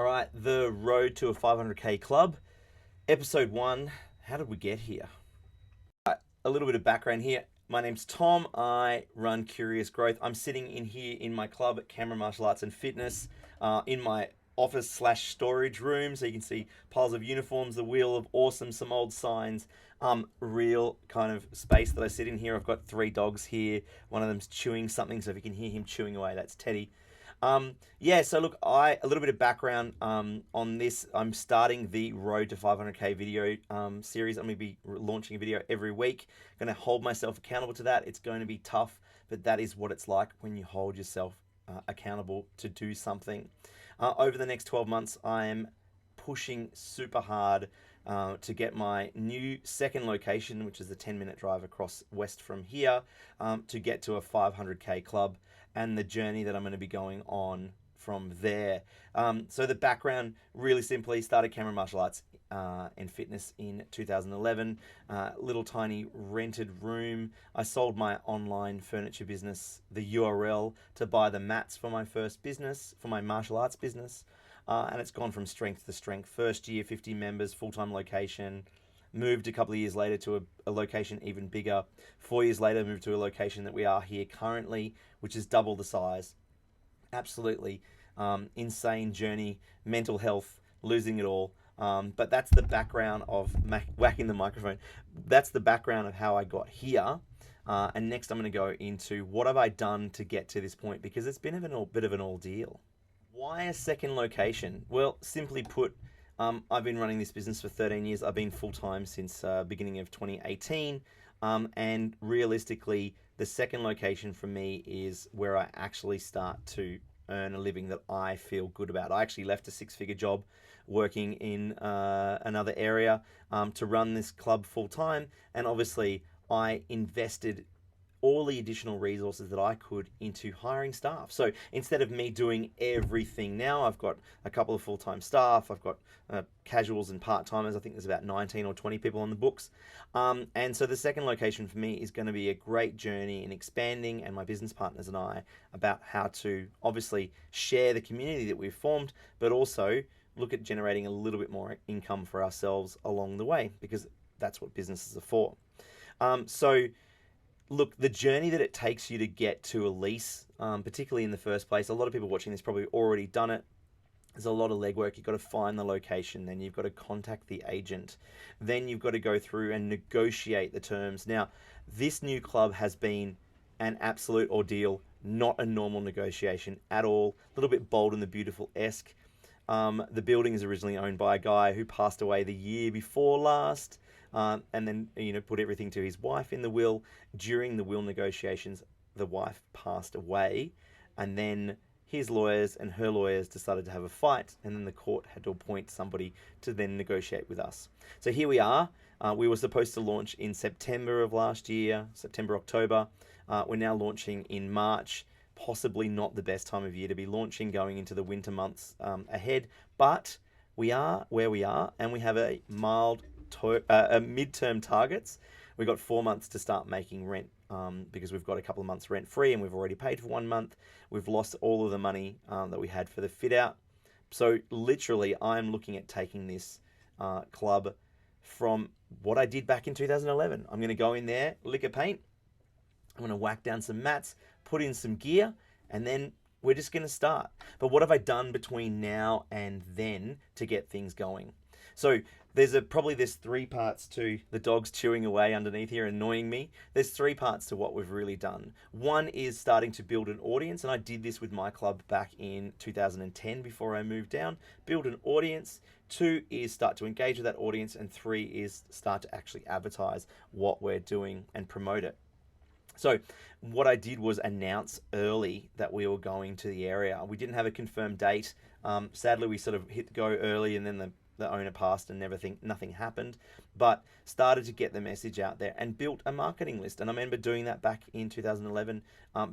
All right, the road to a 500k club, episode one. How did we get here? A little bit of background here. My name's Tom. I run Curious Growth. I'm sitting in here in my club at Camera Martial Arts and Fitness, in my office/storage room. So you can see piles of uniforms, the wheel of awesome, some old signs. Real kind of space that I sit in here. I've got three dogs here. One of them's chewing something, so if you can hear him chewing away, that's Teddy. Yeah, so look, a little bit of background on this. I'm starting the Road to 500k video series. I'm going to be launching a video every week. I'm going to hold myself accountable to that. It's going to be tough, but that is what it's like when you hold yourself accountable to do something. Over the next 12 months, I am pushing super hard to get my new second location, which is a 10-minute drive across west from here, to get to a 500k club, and the journey that I'm going to be going on from there. So the background, really simply, started Camera Martial Arts and Fitness in 2011. Little tiny rented room. I sold my online furniture business, the URL, to buy the mats for my first business, for my martial arts business. And it's gone from strength to strength. First year, 50 members, full-time location. Moved a couple of years later to a location even bigger. 4 years later, moved to a location that we are here currently, which is double the size. Absolutely insane journey, mental health, losing it all. But that's the background of whacking the microphone. That's the background of how I got here. And next I'm going to go into what have I done to get to this point, because it's been a bit of an ordeal. Why a second location? Well, simply put, I've been running this business for 13 years. I've been full-time since beginning of 2018. And realistically, the second location for me is where I actually start to earn a living that I feel good about. I actually left a six-figure job working in another area to run this club full-time. And obviously, I invested all the additional resources that I could into hiring staff. So instead of me doing everything now, I've got a couple of full-time staff, I've got casuals and part-timers. I think there's about 19 or 20 people on the books. And so the second location for me is going to be a great journey in expanding, and my business partners and I, about how to obviously share the community that we've formed, but also look at generating a little bit more income for ourselves along the way, because that's what businesses are for. So look, the journey that it takes you to get to a lease, particularly in the first place, a lot of people watching this probably already done it. There's a lot of legwork. You've got to find the location, then you've got to contact the agent, then you've got to go through and negotiate the terms. Now, this new club has been an absolute ordeal, not a normal negotiation at all. A little bit Bold and the Beautiful-esque. The building is originally owned by a guy who passed away the year before last. And then put everything to his wife in the will. During the will negotiations, the wife passed away, and then his lawyers and her lawyers decided to have a fight, and then the court had to appoint somebody to then negotiate with us. So here we are. We were supposed to launch in September of last year, September, October. We're now launching in March. Possibly not the best time of year to be launching, going into the winter months ahead, but we are where we are, and we have a midterm targets. We've got 4 months to start making rent, because we've got a couple of months rent free, and we've already paid for 1 month. We've lost all of the money that we had for the fit out. So literally, I'm looking at taking this club from what I did back in 2011. I'm going to go in there, lick a paint. I'm going to whack down some mats, put in some gear, and then we're just going to start. But what have I done between now and then to get things going? So probably there's three parts to the dogs chewing away underneath here, annoying me. There's three parts to what we've really done. One is starting to build an audience, and I did this with my club back in 2010 before I moved down. Build an audience. Two is start to engage with that audience, and three is start to actually advertise what we're doing and promote it. So what I did was announce early that we were going to the area. We didn't have a confirmed date. Sadly, we sort of hit go early, and then the owner passed and nothing happened, but started to get the message out there and built a marketing list. And I remember doing that back in 2011,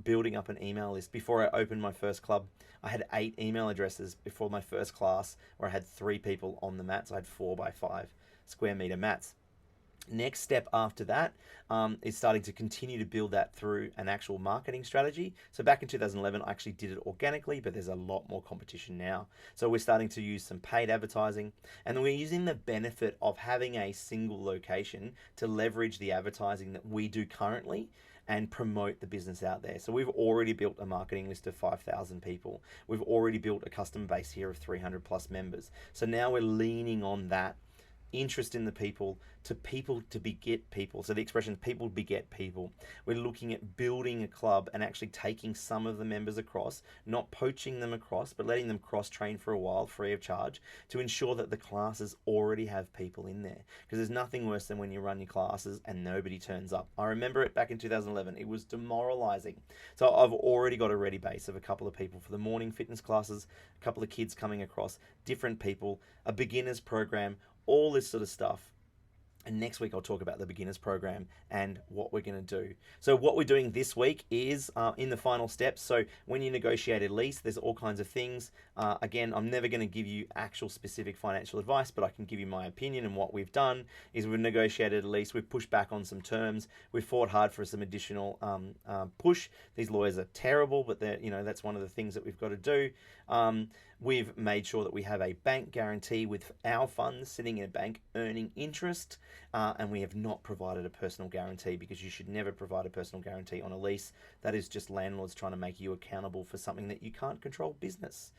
building up an email list. Before I opened my first club, I had 8 email addresses before my first class, where I had 3 people on the mats. I had 4 by 5 square meter mats. Next step after that is starting to continue to build that through an actual marketing strategy. So back in 2011, I actually did it organically, but there's a lot more competition now. So we're starting to use some paid advertising, and we're using the benefit of having a single location to leverage the advertising that we do currently and promote the business out there. So we've already built a marketing list of 5,000 people. We've already built a customer base here of 300 plus members. So now we're leaning on that interest in the people to beget people. So the expression people beget people. We're looking at building a club and actually taking some of the members across, not poaching them across, but letting them cross train for a while free of charge to ensure that the classes already have people in there. Because there's nothing worse than when you run your classes and nobody turns up. I remember it back in 2011. It was demoralizing. So I've already got a ready base of a couple of people for the morning fitness classes, a couple of kids coming across, different people, a beginners program, all this sort of stuff. And next week I'll talk about the beginners program and what we're going to do. So what we're doing this week is in the final steps. So when you negotiate a lease, there's all kinds of things. Again, I'm never going to give you actual specific financial advice, but I can give you my opinion. And what we've done is we've negotiated a lease. We've pushed back on some terms. We've fought hard for some additional push. These lawyers are terrible, but that's one of the things that we've got to do. We've made sure that we have a bank guarantee with our funds sitting in a bank earning interest, and we have not provided a personal guarantee, because you should never provide a personal guarantee on a lease. That is just landlords trying to make you accountable for something that you can't control, business.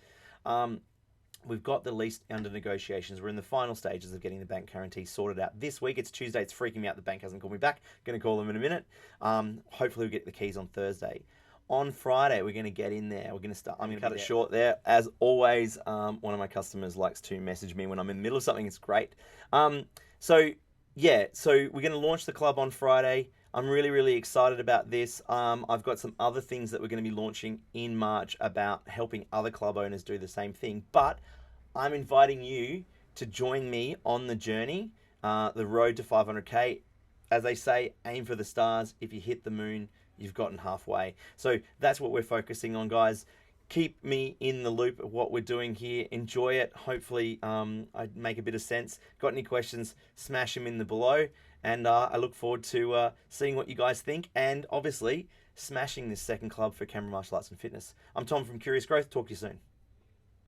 We've got the lease under negotiations. We're in the final stages of getting the bank guarantee sorted out this week. It's Tuesday. It's freaking me out. The bank hasn't called me back. Going to call them in a minute. Hopefully we'll get the keys on Thursday. On Friday, we're going to get in there. I'm going to cut it short there. As always, one of my customers likes to message me when I'm in the middle of something. It's great. So we're going to launch the club on Friday. I'm really, really excited about this. I've got some other things that we're going to be launching in March about helping other club owners do the same thing. But I'm inviting you to join me on the journey, the road to 500K. As they say, aim for the stars. If you hit the moon, you've gotten halfway. So that's what we're focusing on, guys. Keep me in the loop of what we're doing here. Enjoy it. Hopefully I make a bit of sense. Got any questions, smash them in the below. And I look forward to seeing what you guys think, and obviously smashing this second club for Canberra Martial Arts and Fitness. I'm Tom from Curious Growth. Talk to you soon.